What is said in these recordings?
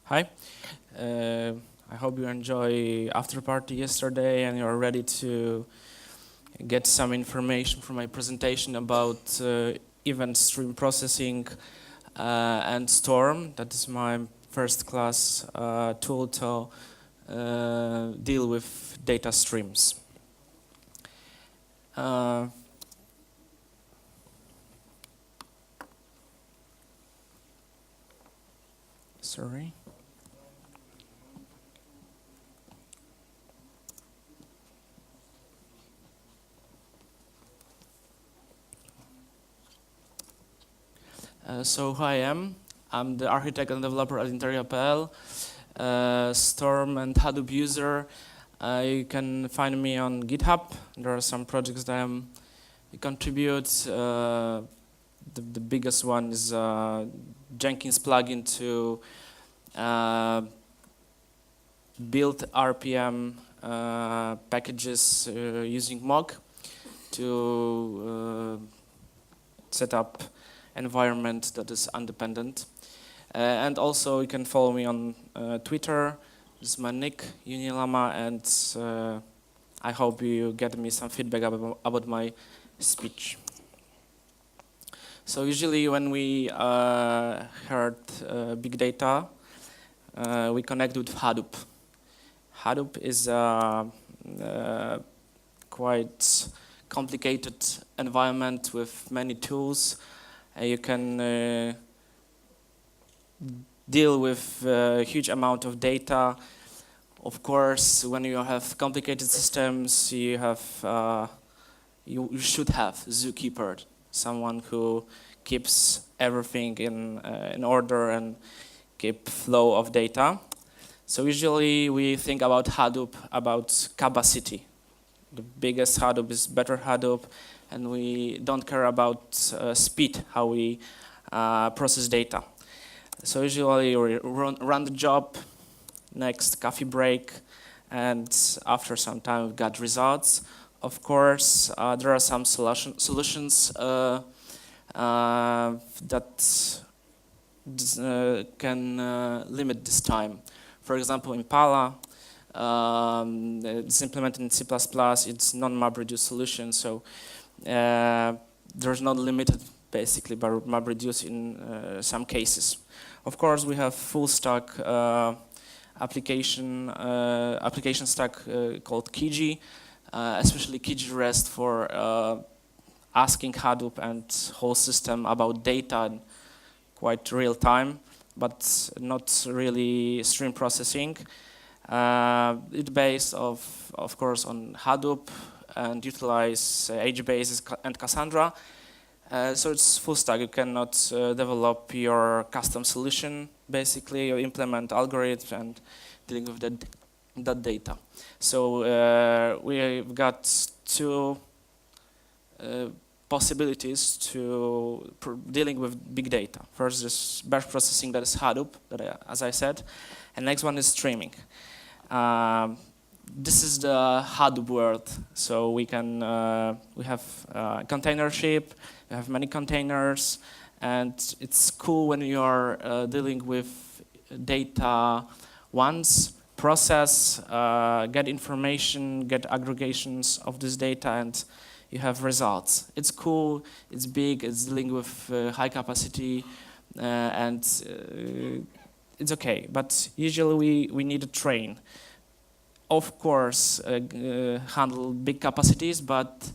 Hi. I hope you enjoy after party yesterday and you're ready to get some information from my presentation about event stream processing and Storm. That is my first class tool to deal with data streams. Sorry. So who I am? I'm the architect and developer at INTERIA.PL, Storm and Hadoop user. You can find me on GitHub. There are some projects that I contribute. The biggest one is Jenkins plugin to build RPM packages using Mock to set up environment that is independent. And also you can follow me on Twitter. This is my nick, Unilama, and I hope you get me some feedback about my speech. So usually when we heard big data, we connect with Hadoop. Hadoop is a quite complicated environment with many tools. You can deal with a huge amount of data. Of course, when you have complicated systems, you have you should have zookeeper, someone who keeps everything in order and keep flow of data. So usually we think about Hadoop, about capacity. The biggest Hadoop is better Hadoop, and we don't care about speed, how we process data. So usually we run the job, next coffee break, and after some time we've got results. Of course, there are some solutions that can limit this time. For example, Impala, it's implemented in C++, it's non-MapReduce solution, so there's not limited basically by MapReduce in some cases. Of course, we have full stack application stack called Kiji, especially Kiji REST for asking Hadoop and whole system about data in quite real time, but not really stream processing. It's based of course on Hadoop and utilize HBase and Cassandra. So it's full stack. You cannot develop your custom solution. Basically, you implement algorithms and dealing with that data. So we've got two possibilities to dealing with big data. First is batch processing, that is Hadoop, as I said, and next one is streaming. This is the Hadoop world. So we can we have containership. We have many containers, and it's cool when you are dealing with data once, process, get information, get aggregations of this data, and you have results. It's cool, it's big, it's dealing with high capacity, and it's okay. But usually we need a train. Of course, handle big capacities, but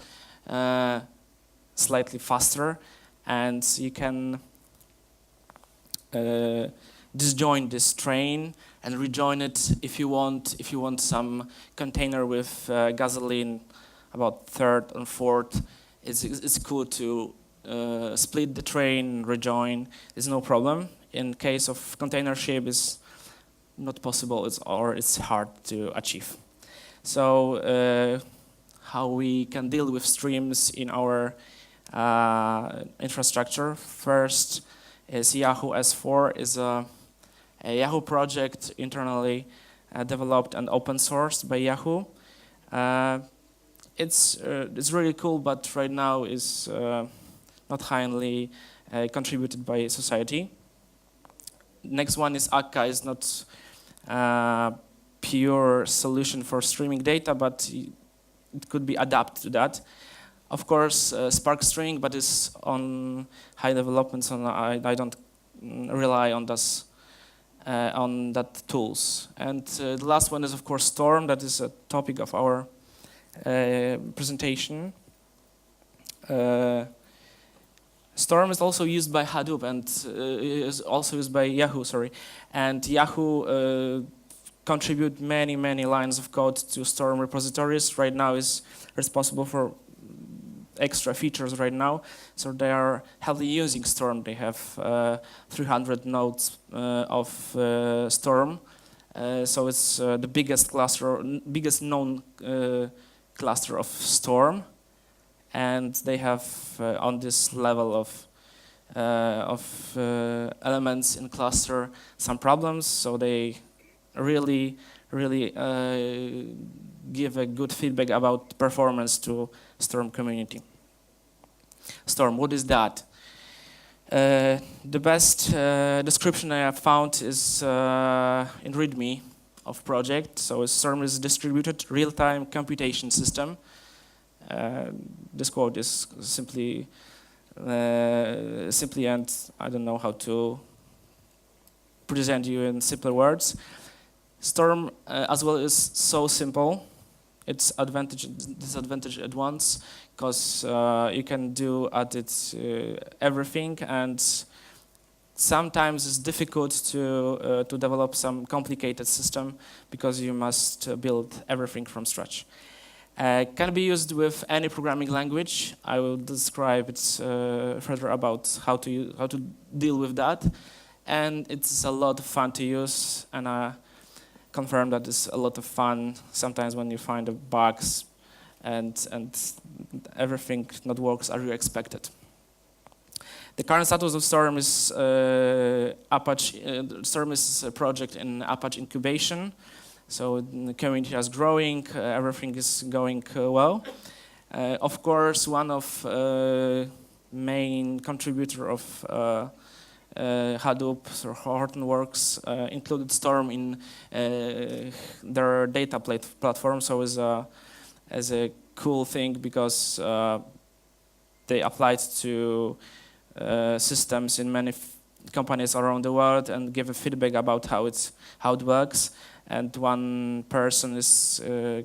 slightly faster, and you can disjoin this train and rejoin it if you want. If you want some container with gasoline, about third and fourth, it's cool to split the train, rejoin. It's no problem. In case of container ship, it's not possible, or it's hard to achieve. So how we can deal with streams in our infrastructure. First is Yahoo S4 is a Yahoo project internally developed and open sourced by Yahoo. It's really cool, but right now is not highly contributed by society. Next one is Akka. Is not pure solution for streaming data, but it could be adapted to that. Of course, Spark String, but it's on high development, so I don't rely on this, on that tools. And the last one is, of course, Storm. That is a topic of our presentation. Storm is also used by Hadoop and is also used by Yahoo. Sorry, and Yahoo contribute many lines of code to Storm repositories. Right now is responsible for extra features right now, so they are heavily using Storm. They have 300 nodes of Storm, so it's the biggest cluster, biggest known cluster of Storm, and they have on this level of elements in cluster some problems. So they really give a good feedback about performance to Storm community. Storm, what is that? The best description I have found is in README of project. So Storm is distributed real-time computation system. This quote is simply, and I don't know how to present you in simpler words. Storm as well is so simple. It's advantage and disadvantage at once, because you can do at it everything, and sometimes it's difficult to develop some complicated system because you must build everything from scratch. Can be used with any programming language. I will describe it further about how to deal with that, and it's a lot of fun to use, and I confirm that it's a lot of fun sometimes when you find the bugs and everything not works as you expected. The current status of Storm is Apache. Storm is a project in Apache incubation, so the community is growing. Everything is going well. Of course, one of main contributor of Hadoop or Hortonworks included Storm in their data platform, so as a cool thing, because they applied to systems in many companies around the world and give a feedback about how it works. And one person is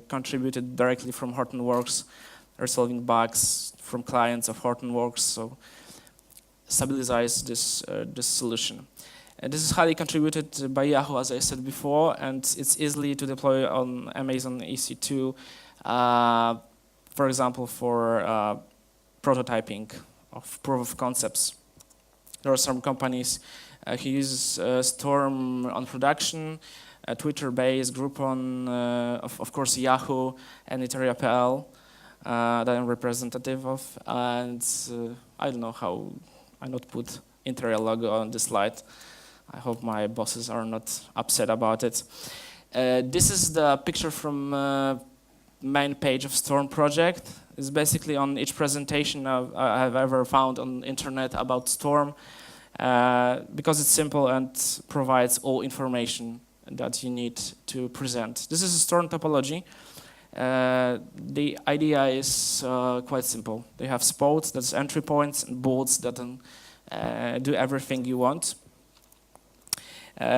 contributed directly from Hortonworks, resolving bugs from clients of Hortonworks. So stabilize this solution. And this is highly contributed by Yahoo, as I said before, and it's easily to deploy on Amazon EC2, for example, for prototyping of proof of concepts. There are some companies who use Storm on production, a Twitter-based Groupon, of course Yahoo, and INTERIA.PL that I'm representative of, and I don't know how I not put Interia logo on the slide. I hope my bosses are not upset about it. This is the picture from main page of Storm project. It's basically on each presentation I have ever found on internet about Storm, because it's simple and provides all information that you need to present. This is a Storm topology. The idea is quite simple. They have SPOUTS, that's entry points, and boards that do everything you want.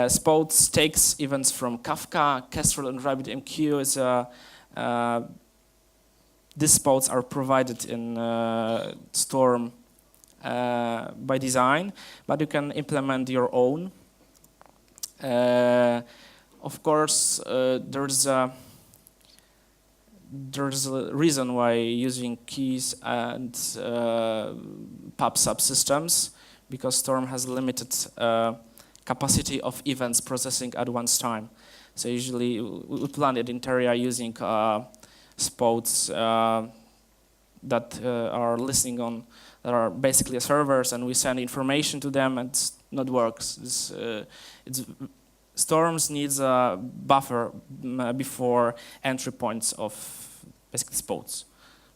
SPOUTS takes events from Kafka, Kestrel, and RabbitMQ. These SPOUTS are provided in Storm by design, but you can implement your own. Of course, there's a reason why using keys and pub subsystems, because Storm has limited capacity of events processing at one time. So usually we plan it in Interia using SPOUTS that are listening on, that are basically servers, and we send information to them, and it's not works. Storms needs a buffer before entry points of basically SPOUTS,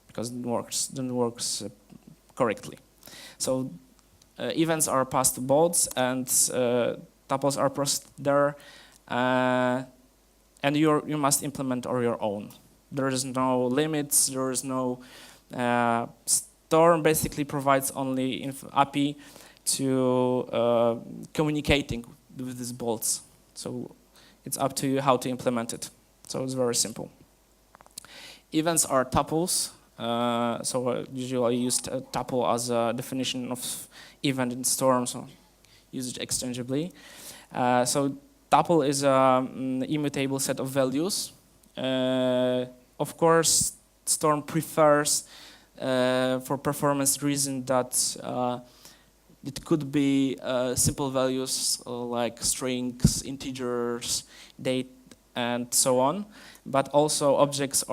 because it works correctly. So events are passed to boards, and tuples are processed there, and you must implement on your own. There is no limits. There is no Storm basically provides only API to communicating with these bolts. So it's up to you how to implement it. So it's very simple. Events are tuples. Usually I used a tuple as a definition of event in Storm, so use it exchangeably. So tuple is an immutable set of values. Of course, Storm prefers, for performance reason, that it could be simple values like strings, integers, date, and so on. But also objects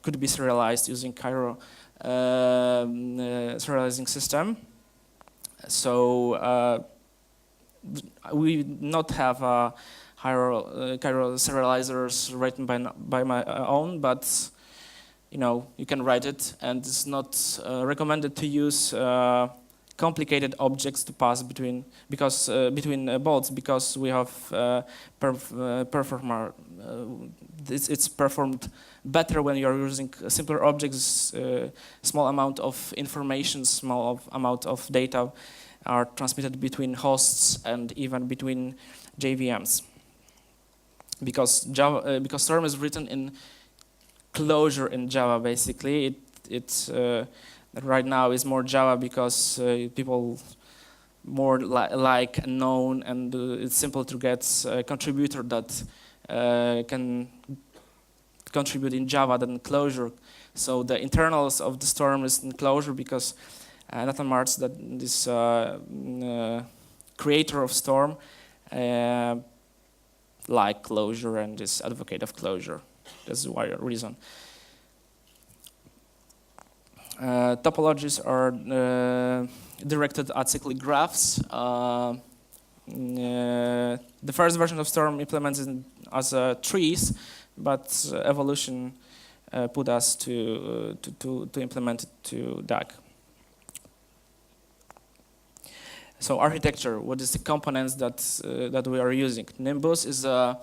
could be serialized using Cairo serializing system. So we not have Cairo serializers written by my own, but you can write it, and it's not recommended to use complicated objects to pass between bolts, because we have performer. It's performed better when you're using simpler objects. Small amount of information, small amount of data are transmitted between hosts and even between JVMs. Because Storm is written in closure in Java, basically. It right now is more Java because people more like known, and it's simple to get a contributor that can contribute in Java than closure. So the internals of the Storm is in closure because Nathan Martz, that this creator of Storm, like closure and is advocate of closure. That's the reason. Topologies are directed at cyclic graphs. The first version of Storm implements it as trees, but evolution put us to implement it to DAG. So architecture, what is the components that we are using? Nimbus is a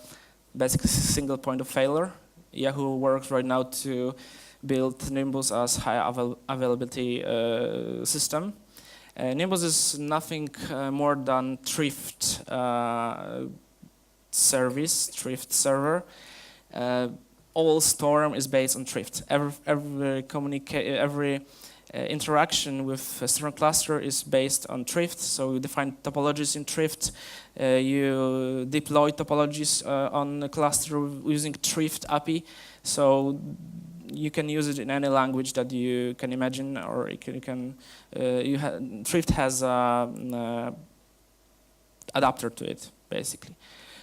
basic single point of failure. Yahoo works right now to build Nimbus as high availability system. Nimbus is nothing more than Thrift service, Thrift server. All Storm is based on Thrift. Every interaction with a Storm cluster is based on Thrift. So you define topologies in Thrift. You deploy topologies on a cluster using Thrift API. So you can use it in any language that you can imagine, or Thrift has an adapter to it, basically.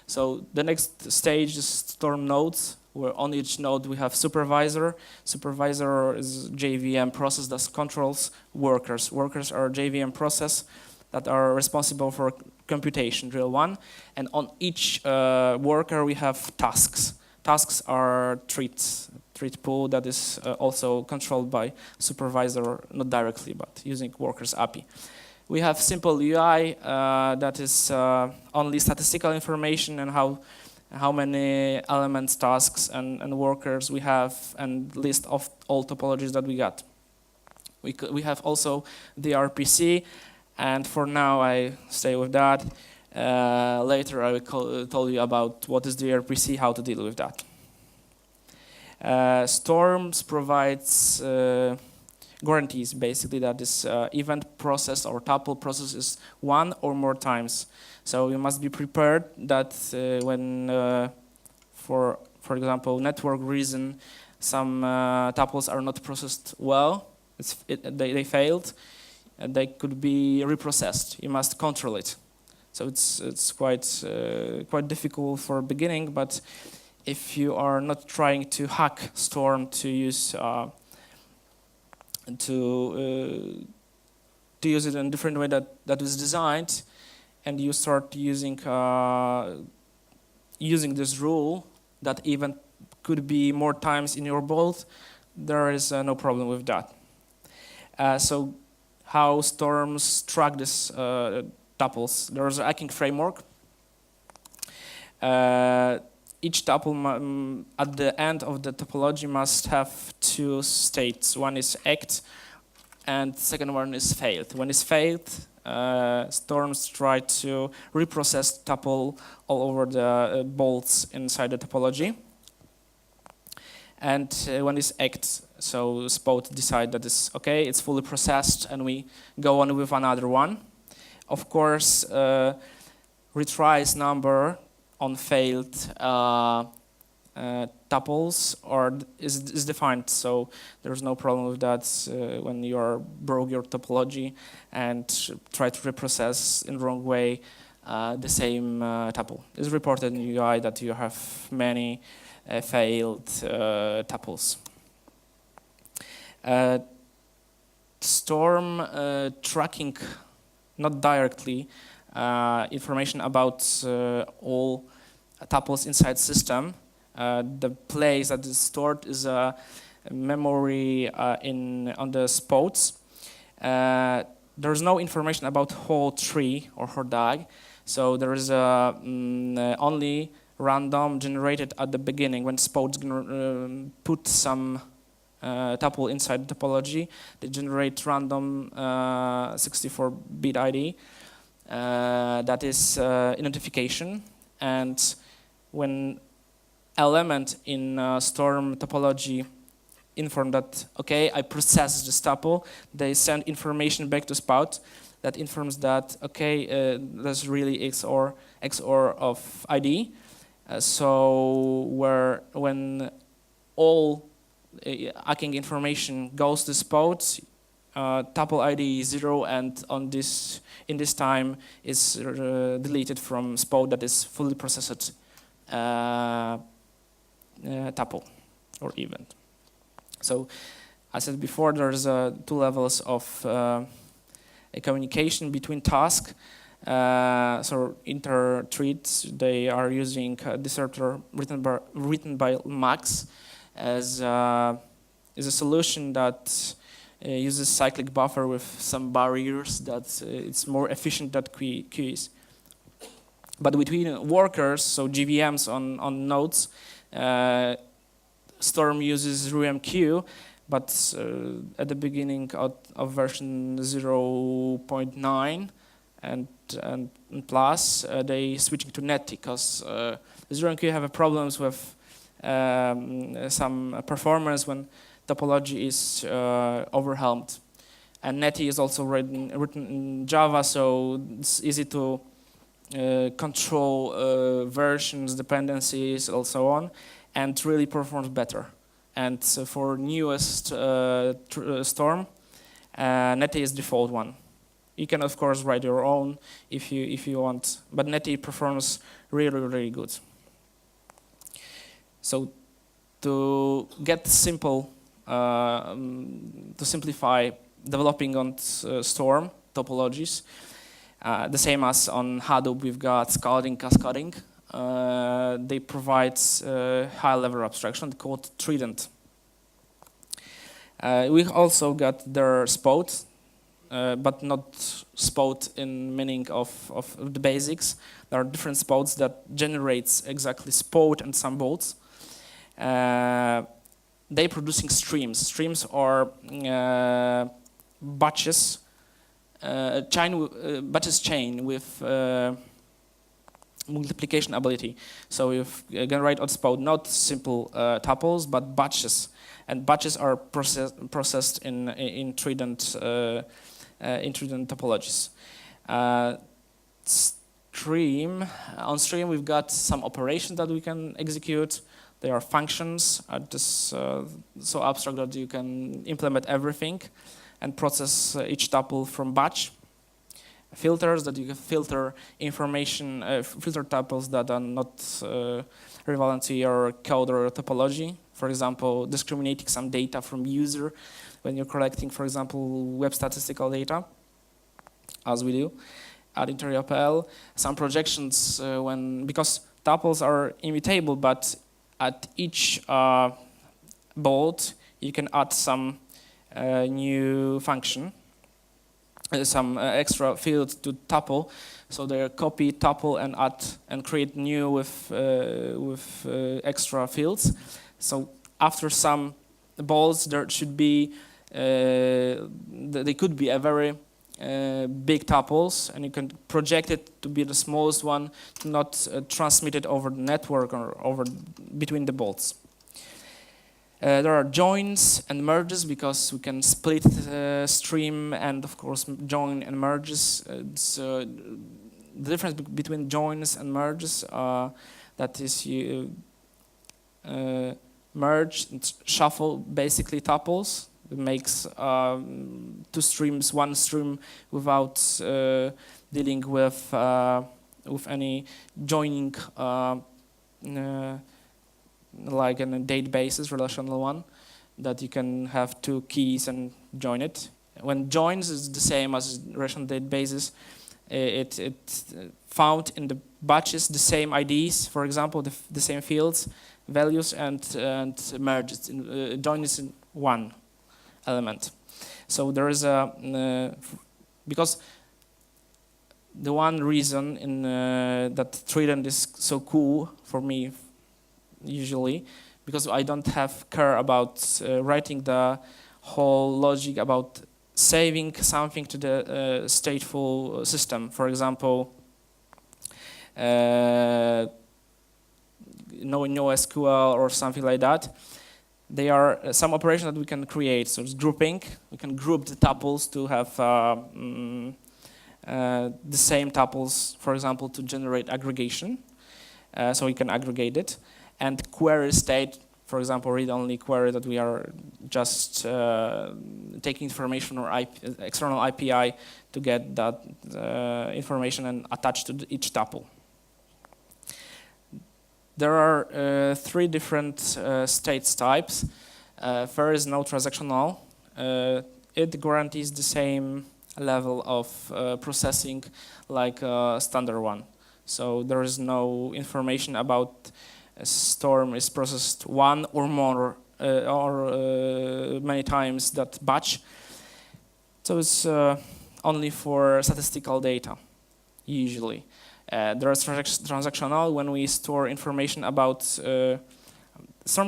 So the next stage is Storm nodes, where on each node we have supervisor. Supervisor is JVM process that controls workers. Workers are JVM process that are responsible for computation, real one. And on each worker we have tasks. Tasks are treat pool that is also controlled by supervisor, not directly, but using workers API. We have simple UI that is only statistical information and how many elements, tasks, and workers we have, and list of all topologies that we got. We have also DRPC, and for now I stay with that. Later I will tell you about what is DRPC, how to deal with that. Storms provides guarantees, basically, that this event process or tuple process is one or more times. So you must be prepared that when, for example, network reason, some tuples are not processed well, they failed, and they could be reprocessed. You must control it. So it's quite difficult for beginning, but if you are not trying to hack Storm to use use it in a different way that is designed, and you start using this rule that even could be more times in your bolt, there is no problem with that. So how Storms track this tuples? There is a hacking framework Each tuple at the end of the topology must have two states. One is act, and the second one is failed. When it's failed, storms try to reprocess tuple all over the bolts inside the topology. And when it's act, so SPOUTS decide that it's okay, it's fully processed, and we go on with another one. Of course, retries number on failed tuples is defined, so there's no problem with that when you broke your topology and try to reprocess in the wrong way the same tuple. It's reported in UI that you have many failed tuples. Storm tracking, not directly, information about all tuples inside system. The place that is stored is a memory on the SPOUTS. There's no information about whole tree or whole DAG, so there is only random generated at the beginning when SPOUTS put some tuple inside the topology. They generate random 64-bit ID. That is identification, and when element in Storm topology inform that, okay, I processed this tuple, they send information back to SPOUTS that informs that, okay, that's really XOR of ID. So when all hacking information goes to SPOUTS, tuple ID is 0, and in this time is deleted from SPOUTS that is fully processed tuple or event. So, as I said before, there's two levels of a communication between tasks. So inter-threads, they are using a disruptor written by Max as a solution that uses cyclic buffer with some barriers that it's more efficient than queues. But between workers, so GVMs on nodes, Storm uses RUMQ, but at the beginning of version 0.9 and plus, they switching to NetT because RUMQ have problems with some performance when topology is overwhelmed. And NetT is also written in Java, so it's easy to control versions, dependencies, and so on, and really performs better. And so for newest Storm, NetT is default one. You can of course write your own if you want, but NetT performs really good. So to get simple, to simplify developing on Storm topologies, the same as on Hadoop, we've got scalding, cascading. They provide high-level abstraction called Trident. We also got their SPOUTS, but not SPOUTS in meaning of the basics. There are different SPOUTS that generates exactly SPOUTS and some bolts. They producing streams. Streams are batches, batches chain with multiplication ability. So you can write on SPOUTS not simple tuples, but batches, and batches are processed in Trident topologies. On stream we've got some operations that we can execute. They are functions, so abstract that you can implement everything and process each tuple from batch. Filters that you can filter information, filter tuples that are not relevant to your code or topology. For example, discriminating some data from user when you're collecting, for example, web statistical data, as we do at INTERIA.PL. Some projections because tuples are immutable, but at each bolt you can add some new function. some extra fields to tuple. So they copy, tuple, and add and create new with extra fields. So after some balls, there should be they could be a very big tuples, and you can project it to be the smallest one, to not transmit it over the network or over between the bolts. There are joins and merges, because we can split stream and of course join and merges. So the difference between joins and merges, that is you merge and shuffle basically tuples. It makes two streams one stream without dealing with any joining like in a databases, relational one, that you can have two keys and join it. When joins is the same as relational databases, it found in the batches the same IDs, for example, the same fields, values, and merges. Join is in one element. So there is a because the one reason in that Trident is so cool for me, usually, because I don't have care about writing the whole logic about saving something to the stateful system. For example, NoSQL or something like that. They are some operations that we can create. So it's grouping. We can group the tuples to have the same tuples, for example, to generate aggregation. So we can aggregate it. And query state, for example, read-only query, that we are just taking information or external API to get that information and attach to each tuple. There are three different states types. First is no transactional. It guarantees the same level of processing like a standard one. So there is no information about a storm is processed one or more or many times that batch. So it's only for statistical data, usually. There is transactional when we store information about storm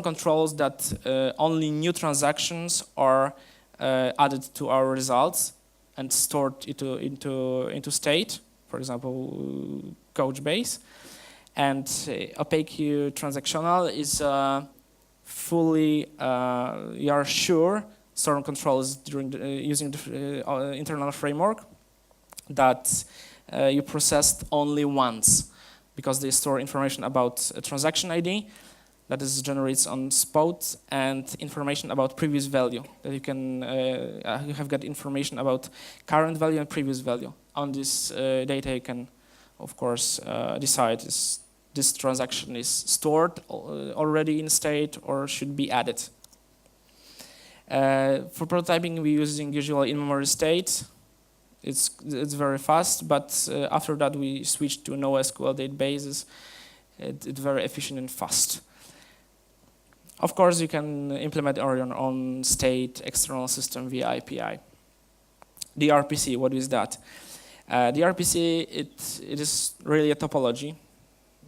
controls that only new transactions are added to our results and stored into state, for example, Couchbase. And opaque transactional is fully, you are sure storm control is using the internal framework that you processed only once, because they store information about a transaction ID that is generates on SPOUTS and information about previous value, that you can you have got information about current value and previous value. On this data you can of course decide is this transaction is stored already in state or should be added. For prototyping we're using usually in-memory state. It's very fast, but after that we switched to NoSQL databases. It's very efficient and fast. Of course, you can implement your own state external system via API. DRPC, what is that? DRPC, it is really a topology,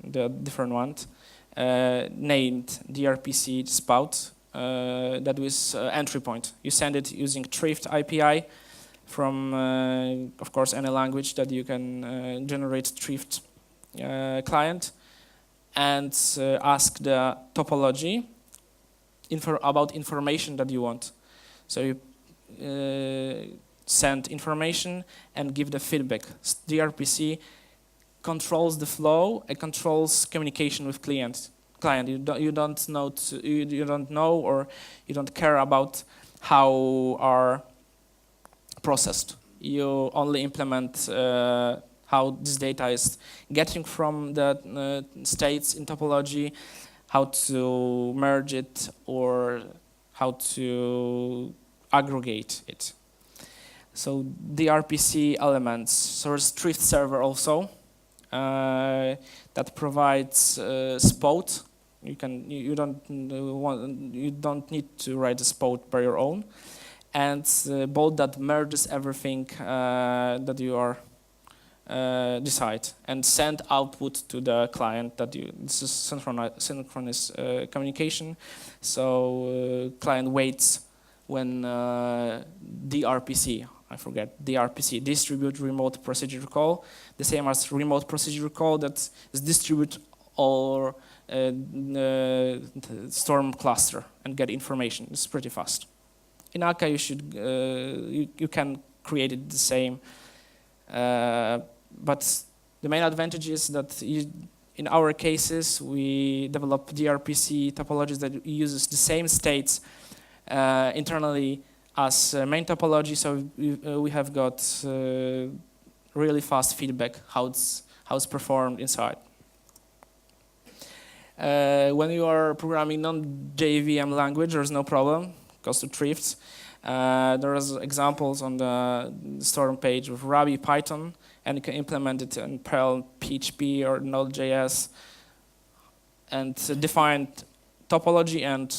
the different one, named DRPC SPOUTS. That was entry point. You send it using Thrift API from, of course, any language that you can generate Thrift client, and ask the topology about information that you want. So you send information and give the feedback. DRPC controls the flow. It controls communication with client. You don't know or you don't care about how are processed. You only implement how this data is getting from the states in topology, how to merge it, or how to aggregate it. So the RPC elements. So there's Thrift server also that provides SPOUT. You don't need to write a SPOUT by your own. and bolt that merges everything that you are decide and send output to the client that you. This is synchronous communication. So client waits when DRPC, I forget, DRPC, distribute remote procedure call, the same as remote procedure call that is distribute or Storm cluster and get information. It's pretty fast. In Akka, you should you can create it the same, but the main advantage is that in our cases we develop DRPC topologies that uses the same states internally as main topology. So we have got really fast feedback how it's performed inside. When you are programming non-JVM language, there's no problem, goes to drifts. There is examples on the Storm page with Ruby, Python, and you can implement it in Perl, PHP, or Node.js, and define topology and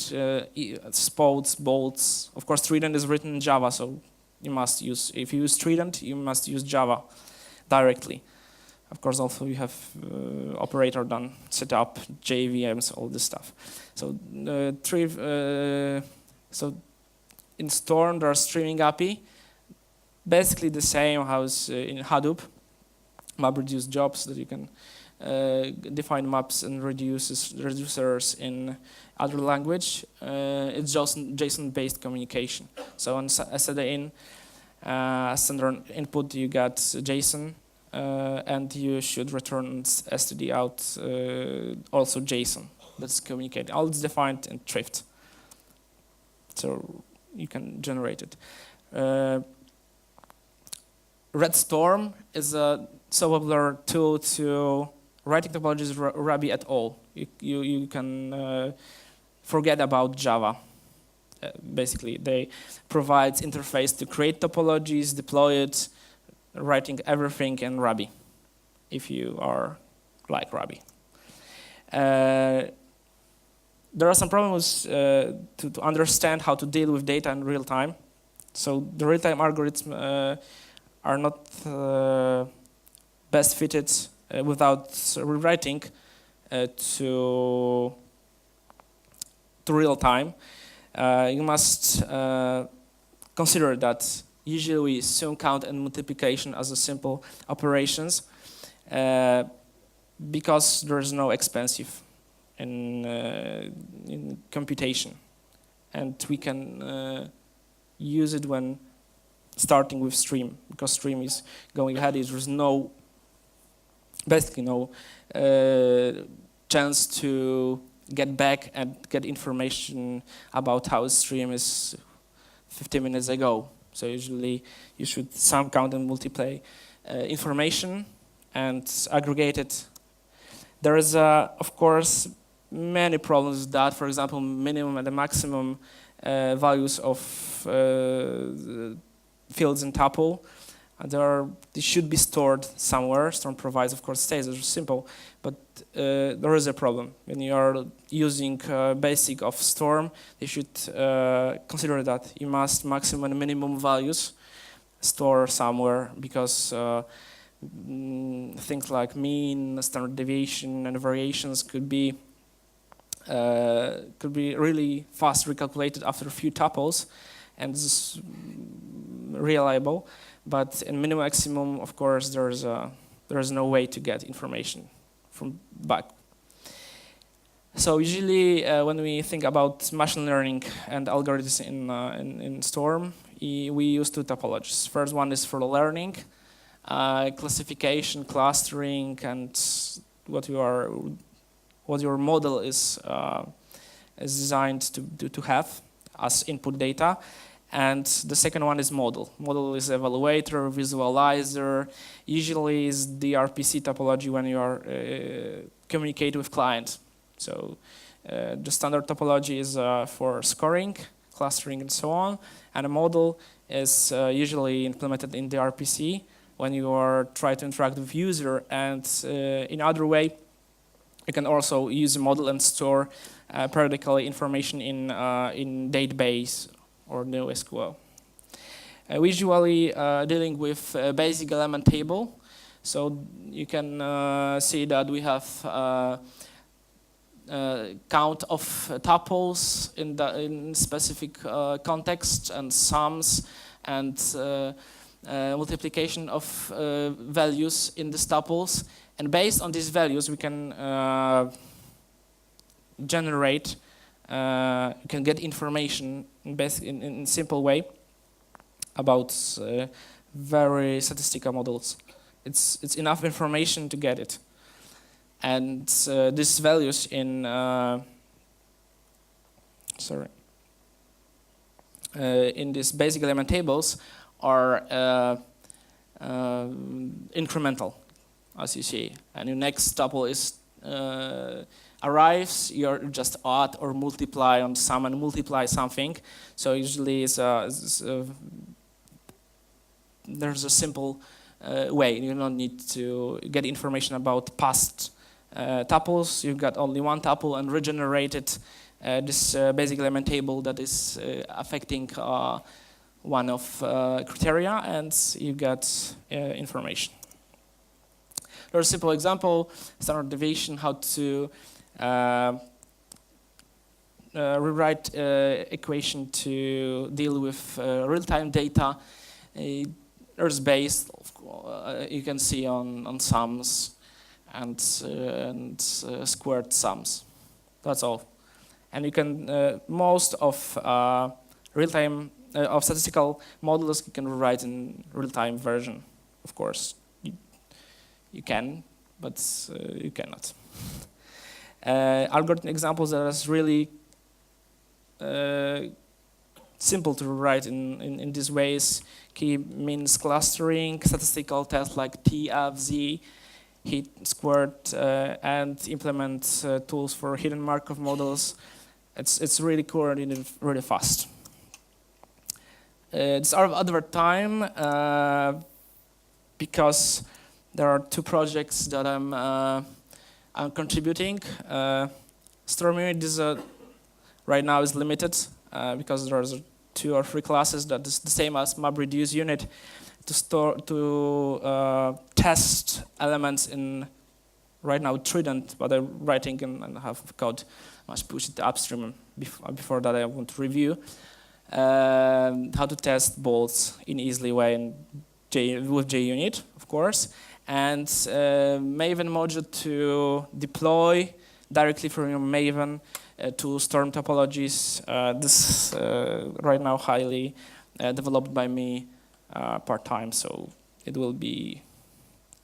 SPOUTS, bolts. Of course, Trident is written in Java, so you must use, if you use Trident, you must use Java directly. Of course, also you have operator done, set up, JVMs, all this stuff. So so in Storm, there's streaming API, basically the same as in Hadoop, MapReduce jobs that you can define maps and reducers in other language. It's just JSON-based communication. So on SDIN, standard input, you get JSON, and you should return std out also JSON that's communicated. All is defined in Thrift, so you can generate it. Redstorm is a so popular tool to writing topologies Ruby at all. You can forget about Java. Basically, they provide interface to create topologies, deploy it, writing everything in Ruby, if you are like Ruby. There are some problems to understand how to deal with data in real time. So the real-time algorithms are not best fitted without rewriting to real time. You must consider that usually we sum, count, and multiplication as a simple operations because there is no expensive in computation, and we can use it when starting with stream, because stream is going ahead. There's no, basically no chance to get back and get information about how a stream is 15 minutes ago. So usually you should sum, count, and multiply information and aggregate it. There is, of course, many problems with that. For example, minimum and the maximum values of fields in tuple. They should be stored somewhere. Storm provides, of course, states. It's simple, but there is a problem. When you are using basic of Storm, you should consider that you must maximum and minimum values store somewhere, because things like mean, standard deviation, and variations could be really fast recalculated after a few tuples, and this is reliable. But in minimum maximum, of course, there is no way to get information from back. So usually, when we think about machine learning and algorithms in Storm, we use two topologies. First one is for learning, classification, clustering, and what your model is designed to have as input data. And the second one is model. Model is evaluator, visualizer. Usually is DRPC topology when you are communicating with client. So the standard topology is for scoring, clustering, and so on. And a model is usually implemented in DRPC when you are trying to interact with user. And in other way, you can also use a model and store periodically information in database or NoSQL. We usually dealing with a basic element table. So you can see that we have count of tuples in specific context, and sums, and multiplication of values in these tuples. And based on these values, we can generate, you can get information in simple way about very statistical models. It's enough information to get it. And these values in in these basic element tables are incremental, as you see. And your next tuple is arrives, you just add or multiply on sum and multiply something. So usually there's a simple way. You don't need to get information about past tuples. You've got only one tuple and regenerated this basic element table that is affecting one of criteria, and you get information. There's a simple example, standard deviation, how to rewrite equation to deal with real-time data. There's based, you can see on sums and squared sums. That's all. And you can, most of real-time, of statistical models you can rewrite in real-time version, of course. You can, but you cannot. Algorithm examples that is really simple to write in these ways. Key means clustering, statistical tests like TFZ, heat squared, and implement tools for hidden Markov models. It's really coordinated really fast. It's out of advert time because there are two projects that I'm contributing. Storm unit is right now is limited because there's 2 or 3 classes that is the same as MapReduce unit to test elements in right now Trident, but I'm writing and have code. I must push it upstream before that. I want to review how to test bolts in easily way in with JUnit, of course, and Maven module to deploy directly from your Maven to Storm topologies. This right now highly developed by me part-time, so it will be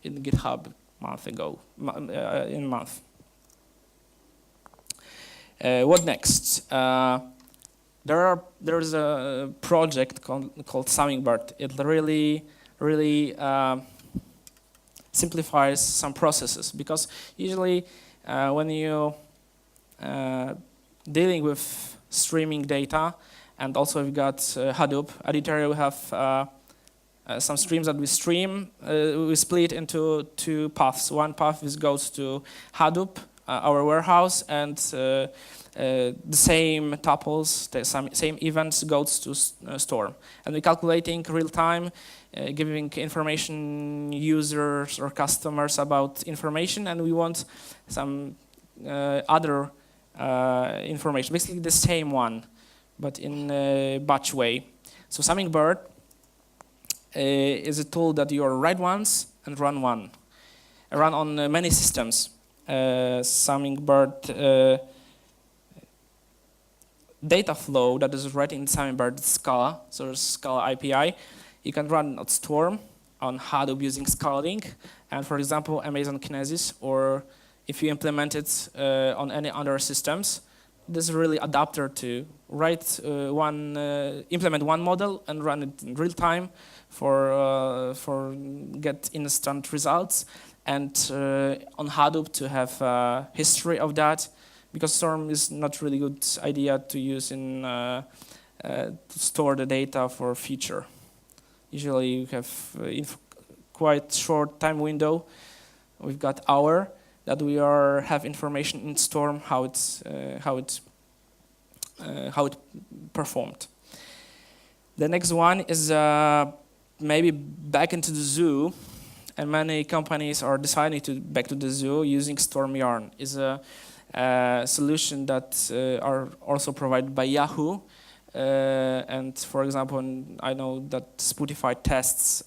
in GitHub in a month. What next? There's a project called Hummingbird. It really simplifies some processes, because usually when you dealing with streaming data, and also we've got Hadoop. At INTERIA we have some streams that we stream. We split into 2 paths. One path goes to Hadoop, our warehouse, and the same tuples, the same events goes to Storm. And we're calculating real time, giving information users or customers about information, and we want some other information, basically the same one, but in a batch way. So Hummingbird is a tool that you write once and run on many systems. Hummingbird data flow that is writing in Hummingbird Scala, so there's Scala API. You can run on Storm, on Hadoop using Scaling, and for example Amazon Kinesis, or if you implement it on any other systems. This is really adapter to write implement one model and run it in real time for get instant results, and on Hadoop to have history of that, because Storm is not really good idea to use in to store the data for future. Usually you have quite short time window. We've got hour that we have information in Storm how it performed. The next one is maybe back into the zoo, and many companies are deciding to back to the zoo using Storm Yarn. Is a solution that are also provided by Yahoo. And for example, I know that Spotify tests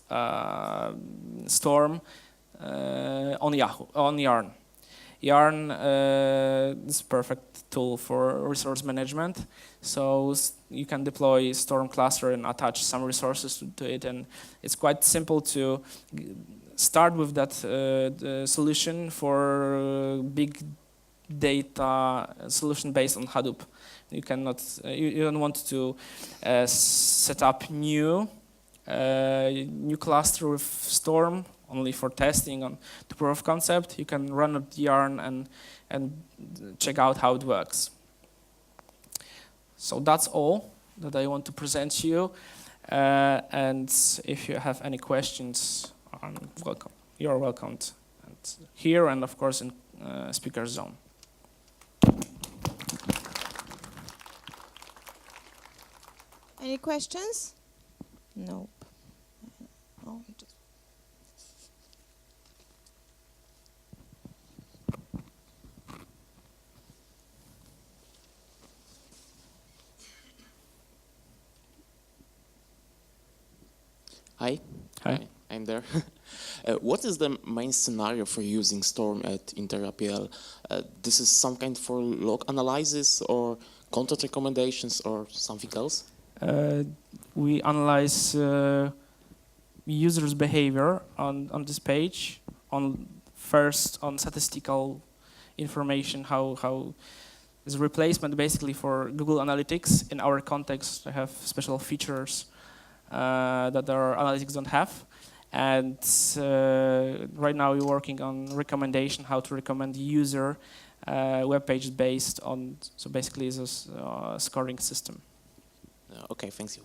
Storm on Yahoo, on Yarn. Yarn is a perfect tool for resource management. So you can deploy Storm cluster and attach some resources to it, and it's quite simple to start with that solution for big data solution based on Hadoop. You cannot, you don't want to set up new cluster with Storm only for testing on the proof of concept. You can run a Yarn and check out how it works. So that's all that I want to present to you. And if you have any questions, welcome. You're welcomed here and of course in speaker zone. Any questions? Nope. Oh, Hi. Hi. I'm there. What is the main scenario for using Storm at INTERIA.PL? This is some kind for log analysis or content recommendations or something else? We analyze users' behavior on this page, first on statistical information, how is replacement basically for Google Analytics. In our context, they have special features that our analytics don't have. And right now we're working on recommendation, how to recommend user web pages based on, so basically it's a scoring system. Okay, thanks you.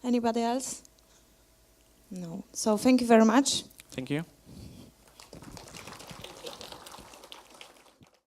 Anybody else? No. So thank you very much. Thank you.